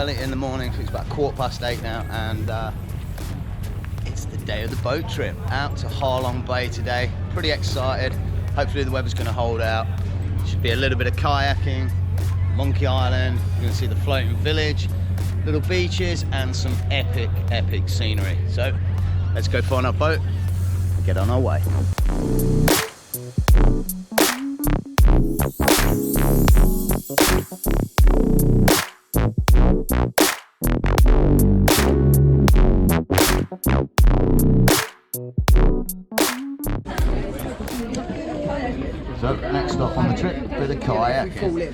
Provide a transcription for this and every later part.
early in the morning, so it's about 8:15 now, and it's the day of the boat trip out to Halong Bay today. Pretty excited. Hopefully the weather's going to hold out. Should be a little bit of kayaking, Monkey Island. You're going to see the floating village, little beaches, and some epic scenery. So let's go find our boat and get on our way. So next stop on the trip, a bit of kayaking.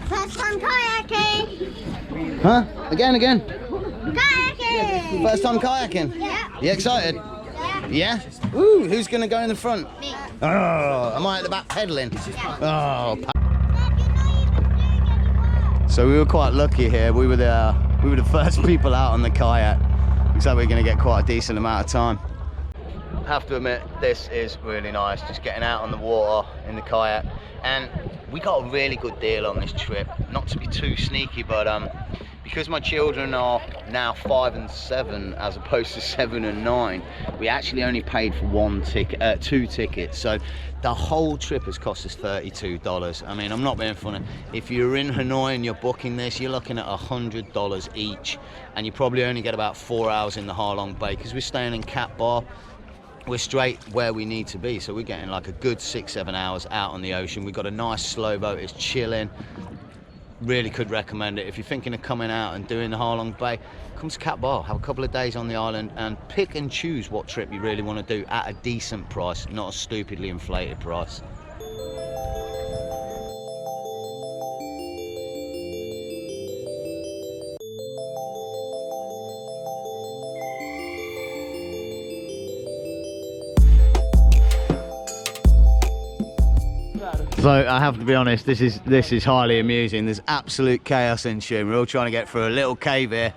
First time kayaking. Huh? Again? Kayaking. First time kayaking? Yeah. You excited? Yeah. Yeah? Ooh, who's gonna go in the front? Me. Oh, am I at the back pedaling? Yeah. Oh. So we were quite lucky here. We were the first people out on the kayak. Looks like we're gonna get quite a decent amount of time. I have to admit, this is really nice, just getting out on the water in the kayak. And we got a really good deal on this trip. Not to be too sneaky, but because my children are now 5 and 7 as opposed to 7 and 9, we actually only paid for 2 tickets. So the whole trip has cost us $32. I mean, I'm not being funny. If you're in Hanoi and you're booking this, you're looking at $100 each, and you probably only get about 4 hours in the Halong Bay because we're staying in Cat Bar. We're straight where we need to be, so we're getting like a good 6-7 hours out on the ocean. We've got a nice slow boat, it's chilling. Really could recommend it. If you're thinking of coming out and doing the Halong Bay, come to Cat Bar, have a couple of days on the island and pick and choose what trip you really want to do at a decent price, not a stupidly inflated price. So I have to be honest, this is highly amusing. There's absolute chaos ensuing. We're all trying to get through a little cave here,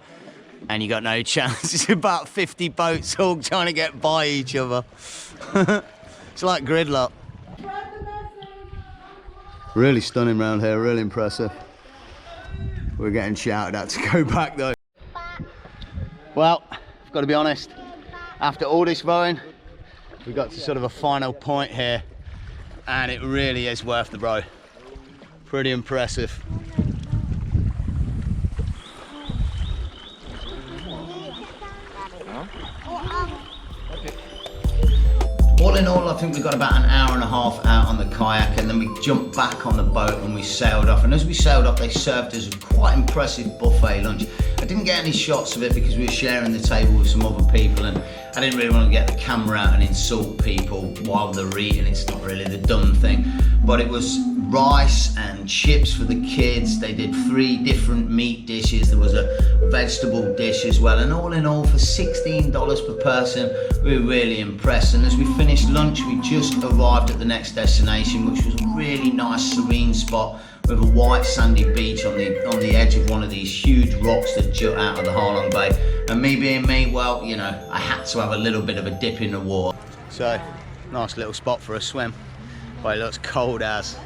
and you got no chance. It's about 50 boats all trying to get by each other. It's like gridlock. Really stunning round here, really impressive. We're getting shouted at to go back though. Well, I've got to be honest, after all this rowing, we got to sort of a final point here, and it really is worth the row. Pretty impressive. All in all, I think we got about an hour and a half out on the kayak, and then we jumped back on the boat and we sailed off. And as we sailed off, they served us a quite impressive buffet lunch. I didn't get any shots of it because we were sharing the table with some other people, and I didn't really want to get the camera out and insult people while they're eating. It's not really the done thing. But it was rice and chips for the kids. They did 3 different meat dishes. There was a vegetable dish as well. And all in all, for $16 per person, we were really impressed. And as we finished lunch, we just arrived at the next destination, which was a really nice, serene spot with a white sandy beach on the edge of one of these huge rocks that jut out of the Halong Bay. And me being me, well, you know, I had to have a little bit of a dip in the water. So, nice little spot for a swim. But it looks cold as.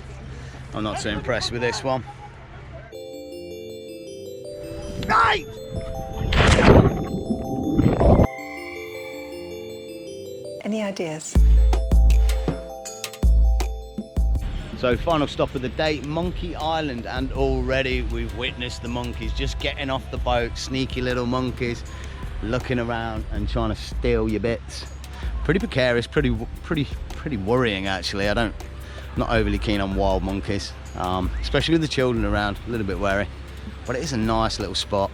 I'm not too impressed with this one. Right! Any ideas? So final stop of the day, Monkey Island, and already we've witnessed the monkeys just getting off the boat, sneaky little monkeys, looking around and trying to steal your bits. Pretty precarious, pretty worrying actually. I'm not overly keen on wild monkeys, especially with the children around, a little bit wary. But it is a nice little spot.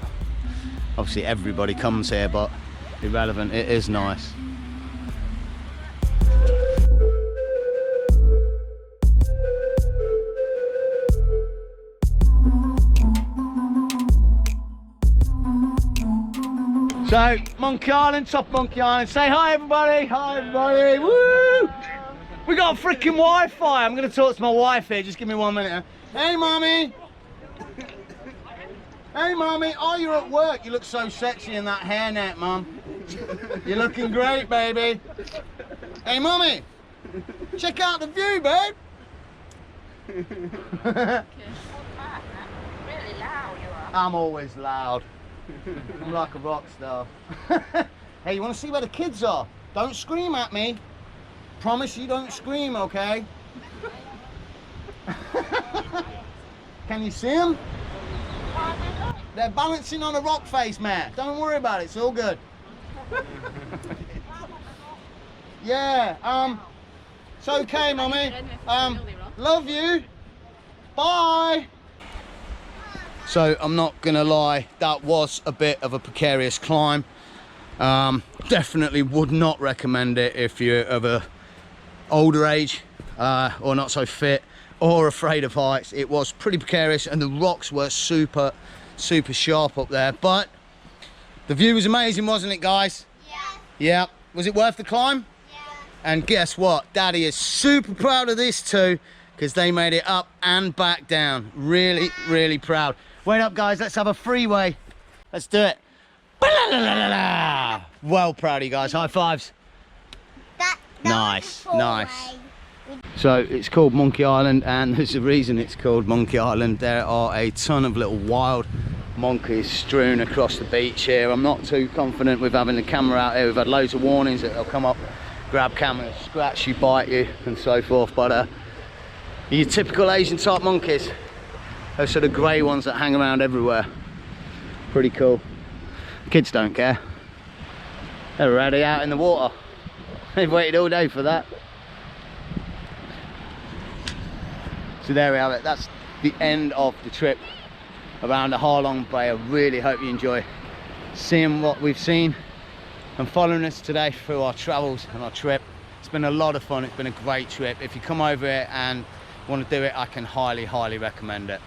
Obviously everybody comes here, but irrelevant, it is nice. So, Monkey Island, top Monkey Island. Say hi, everybody. Hi, everybody. Woo! We got freaking Wi-Fi. I'm going to talk to my wife here. Just give me 1 minute. Hey, mommy. Hey, mommy. Oh, you're at work. You look so sexy in that hairnet, mum. You're looking great, baby. Hey, mommy. Check out the view, babe. Really loud. I'm always loud. I'm like a rock star. Hey, you want to see where the kids are? Don't scream at me. Promise you don't scream, okay? Can you see them? They're balancing on a rock face, Matt. Don't worry about it, it's all good. Yeah, it's okay, Mummy. Love you. Bye. So I'm not gonna lie, that was a bit of a precarious climb. Definitely would not recommend it if you're of a older age or not so fit or afraid of heights. It was pretty precarious and the rocks were super sharp up there, but the view was amazing, wasn't it, guys? Yeah. Yeah. Was it worth the climb? Yeah. And guess what? Daddy is super proud of this too, because they made it up and back down. Really proud. Wait up, guys, let's have a freeway. Let's do it. Well proud of you guys, high fives. That Nice, was a nice. four-way. So it's called Monkey Island, and there's a reason it's called Monkey Island. There are a ton of little wild monkeys strewn across the beach here. I'm not too confident with having the camera out here. We've had loads of warnings that they'll come up, grab cameras, scratch you, bite you and so forth, but your typical Asian type monkeys. Those sort of grey ones that hang around everywhere. Pretty cool. Kids don't care. They're already out in the water. They've waited all day for that. So there we have it. That's the end of the trip around the Halong Bay. I really hope you enjoy seeing what we've seen and following us today through our travels and our trip. It's been a lot of fun. It's been a great trip. If you come over here and want to do it, I can highly recommend it.